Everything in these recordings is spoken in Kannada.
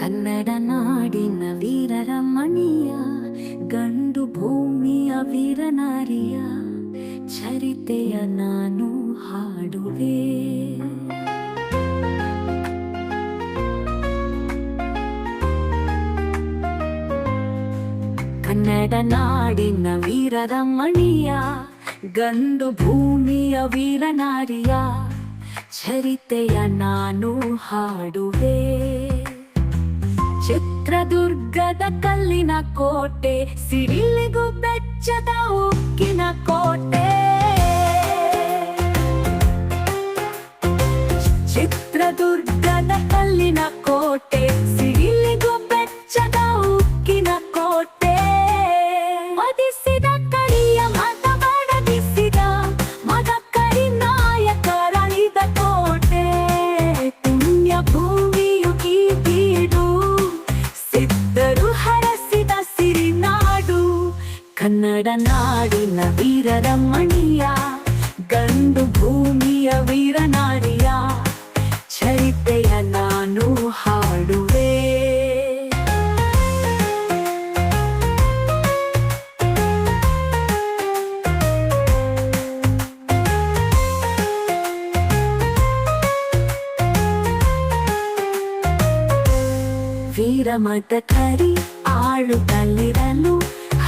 ಕನ್ನಡ ನಾಡಿನ ವೀರರ ಮಣಿಯ ಗಂಡು ಭೂಮಿಯ ವೀರನಾರಿಯ ಚರಿತೆಯ ನಾನು ಹಾಡುವೆ. ಕನ್ನಡ ನಾಡಿನ ವೀರರ ಮಣಿಯ ಗಂಡು ಭೂಮಿಯ ವೀರನಾರಿಯ ಚರಿತೆಯ ನಾನು ಹಾಡುವೆ. ಚಿತ್ರದುರ್ಗದ ಕಲ್ಲಿನ ಕೋಟೆ, ಸಿಡಿಲಿಗೂ ಬೆಚ್ಚದ ಉಕ್ಕಿನ ಕೋಟೆ. ಚಿತ್ರದುರ್ಗದ ಕಲ್ಲಿನ ಕೋಟೆ, ಸಿಡಿಲಿಗೂ ಬೆಚ್ಚದ ಉಕ್ಕಿನ ಕೋಟೆ. ಮದಿಸಿದ ಕರಿಯ ಮತ ಬಡಗಿಸಿದ ಮದ ಕರಿ ನಾಯಕರಳಿದ ಕೋಟೆ. ಪುಣ್ಯ ಭೂಮಿಯು ಈ ಬೀಡು, ಸಿದ್ಧರು ಹರಸಿದ ಸಿರಿನಾಡು. ಕನ್ನಡ ನಾಡಿನ ವೀರರ ಮಣಿಯ ಗಂಡು ಭೂಮಿಯ ವೀರನಾರಿಯ ಚರಿತೆಯ ನಾನು ಹಾಡುವೆ. ವೀರಮದ ಕರಿ ಆಳುತ್ತಲಿರಲು,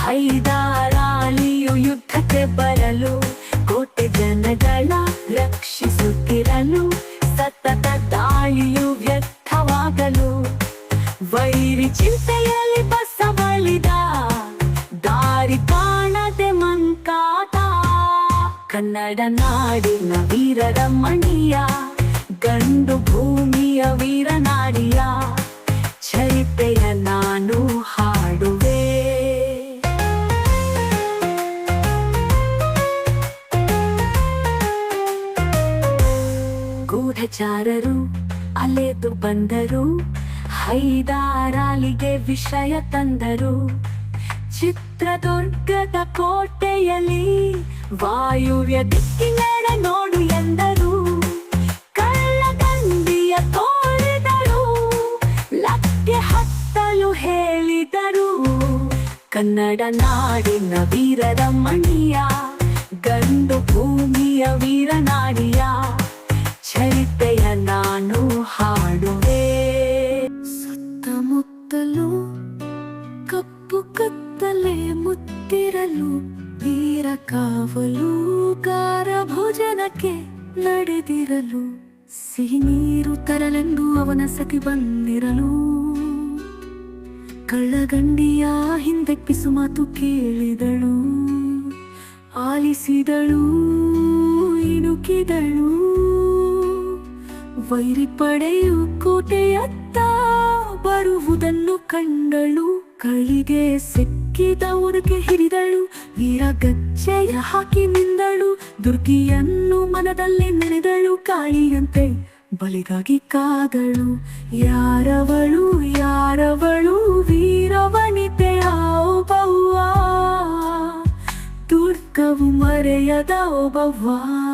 ಹೈದರಾಲಿಯು ಯುದ್ಧಕ್ಕೆ ಬರಲು, ಕೋಟೆ ಜನಗಳ ರಕ್ಷಿಸುತ್ತಿರಲು, ಸತತ ದಾಳಿಯು ವ್ಯರ್ಥವಾಗಲು, ವೈರಿ ಚಿಂತೆಯಲ್ಲಿ ಬಸವಳಿದ, ದಾರಿ ಕಾಣದೆ ಮಂಕಾದ. ಕನ್ನಡ ನಾಡಿನ ವೀರರ ಮಣಿಯ ಗಂಡು ಭೂಮಿಯ ವೀರನಾರಿಯ ಚರಿತೆಯ ನಾನು ಹಾಡುವೆ. ಗೂಢಚಾರರು ಅಲೆದು ಬಂದರು, ಹೈದರಾಲಿಗೆ ವಿಷಯ ತಂದರು. ಚಿತ್ರದುರ್ಗದ ಕೋಟೆಯಲ್ಲಿ ವಾಯುವ್ಯ ದಿಕ್ಕಿನೆಡೆ ನೋಡು ಎಂದರು. ಕಳ್ಳದಂಡಿಯ ತೋರಿದರು, ಲಕ್ಕೆ ಹತ್ತಲು ಹೇಳಿದರು. ಕನ್ನಡ ನಾಡಿನ ವೀರರ ಮಣಿಯ ಗಂಡು ಭೂಮಿಯ ವೀರನಾರಿಯ ಚರಿತೆಯ ನಾನು ಹಾಡುವೆ. ಸುತ್ತಮುತ್ತಲು ಕಪ್ಪು ಕತ್ತಲೆ ಮುತ್ತಿರಲು, ವೀರ ಕಾವಲು ಗಾರ ಭೋಜನಕ್ಕೆ ನಡೆದಿರಲು, ಸಿಹಿ ನೀರು ತರಲೆಂದು ಅವನ ಸಖಿ ಬಂದಿರಲು, ಕಳ್ಳಗಂಡಿಯ ಹಿಂದೆಪ್ಪಿಸು ಮಾತು ಕೇಳಿದಳು, ಆಲಿಸಿದಳು ಇಣುಕಿದಳು. ವೈರಿ ಪಡೆಯು ಕೋಟೆಯತ್ತ ಬರುವುದನ್ನು ಕಂಡಳು, ಕಳಿಗೆ ಸಿಕ್ಕಿದ ಉಡುಗೆ ಹಿಡಿದಳು, ವೀರ ಗಜ್ಜೆಯ ಹಾಕಿ ನಿಂದಳು. ದುರ್ಗಿಯನ್ನು ಮನದಲ್ಲಿ ನೆನೆದಳು, ಕಾಳಿಯಂತೆ ಬಲಿಗಾಗಿ ಕಾದಳು. ಯಾರವಳು ಯಾರವಳು ವೀರವನಿತೆಯ ಒಬ್ಬವ್ವ, ದುರ್ಗವು ಮರೆಯದ ಒಬ್ಬವ್ವ.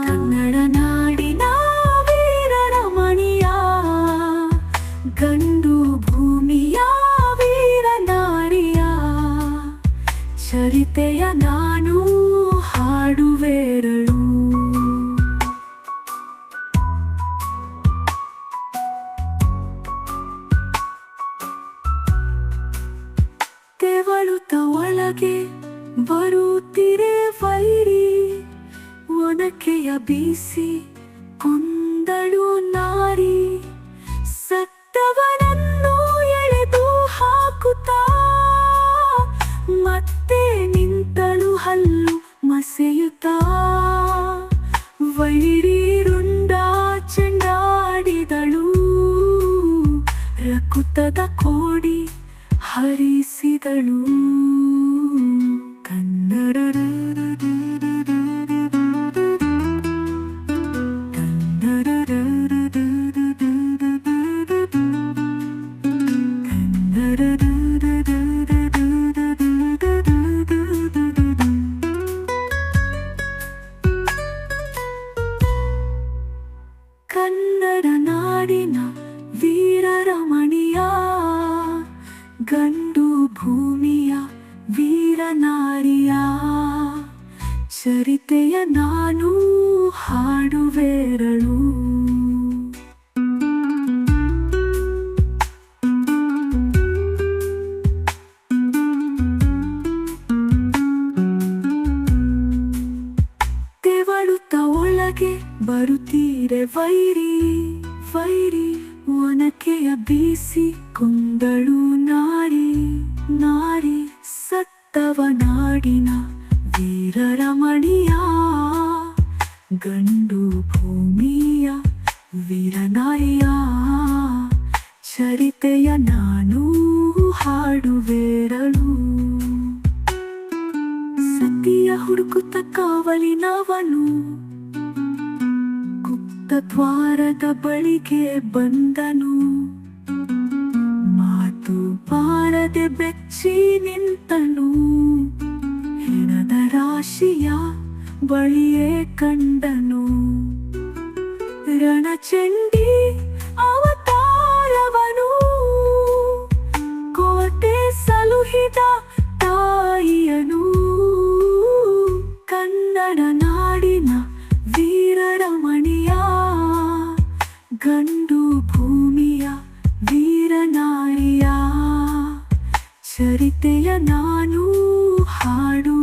ಕನ್ನಡ ನಾಡಿನ ವೀರರ ಮಣಿಯ ಗಂಡು ಭೂಮಿಯ ವೀರನಾರಿಯ ಚರಿತೆಯ ನಾನು ಹಾಡುವೆರಳು. ತೆವಳುತ್ತ ಒಳಗೆ ಬರುತ್ತಿರೆ ವೈರಿ, ಒನಕೆಯ ಬೀಸಿ ಕೊಂದಳು ನಾರಿ. ಸತ್ತವನನ್ನು ಎಳೆದು ಹಾಕುತ್ತಾ ಮತ್ತೆ ನಿಂತಳು ಹಲ್ಲು ಮಸೆಯುತ್ತಾ. ವೈರಿ ರುಂಡ ಚೆಂಡಾಡಿದಳು, ರಕುತದ ಕೋಡಿ ಹರಿಸಿದಳು. ಕನ್ನಡ ಕನ್ನಡ ನಾಡಿನ ವೀರರ ಮಣಿಯ ಗಂಡು ಭೂಮಿಯ ವೀರನಾರಿಯ ಚರಿತೆಯ ನಾನು ಹಾಡುವೆರಳು. ತೆವಳುತ್ತ ಒಳಗೆ ಬರುತ್ತೀರೆ ವೈರಿ ವೈರಿ, ಒನಕೆಯ ಬೀಸಿ ಕೊಂದಳು ನಾರಿ ನಾರಿ, ಸತ್ತವ ನಾಡಿನ ವೀರರಮಣಿಯ ಗಂಡು ಭೂಮಿಯ ವೀರನಾರಿಯ ಚರಿತೆಯ ನಾನು ಹಾಡುವೆರಳು. ಸತಿಯ ಹುಡುಕುತ್ತ ಕಾವಲಿನವನು ಗುಪ್ತ ದ್ವಾರದ ಬಳಿಗೆ ಬಂದನು. ಮಾತು ಬಾರದೆ ಬೆಚ್ಚಿ ನಿಂತನು. ಹೆಣದ ರಾಶಿಯ ಬಳಿಯೇ ಕಂಡನು. ರಣಚಂಡಿ ಅವತಾರವನು ಕೋಟೆ ಸಲುಹಿದ ತಾಯಿಯನು. ಕನ್ನಡ ನಾಡಿನ ವೀರರಮಣಿಯ ಗಂಡು ಭೂಮಿಯ ವೀರನಾರಿಯ ಚರಿತೆಯ ನಾನು ಹಾಡು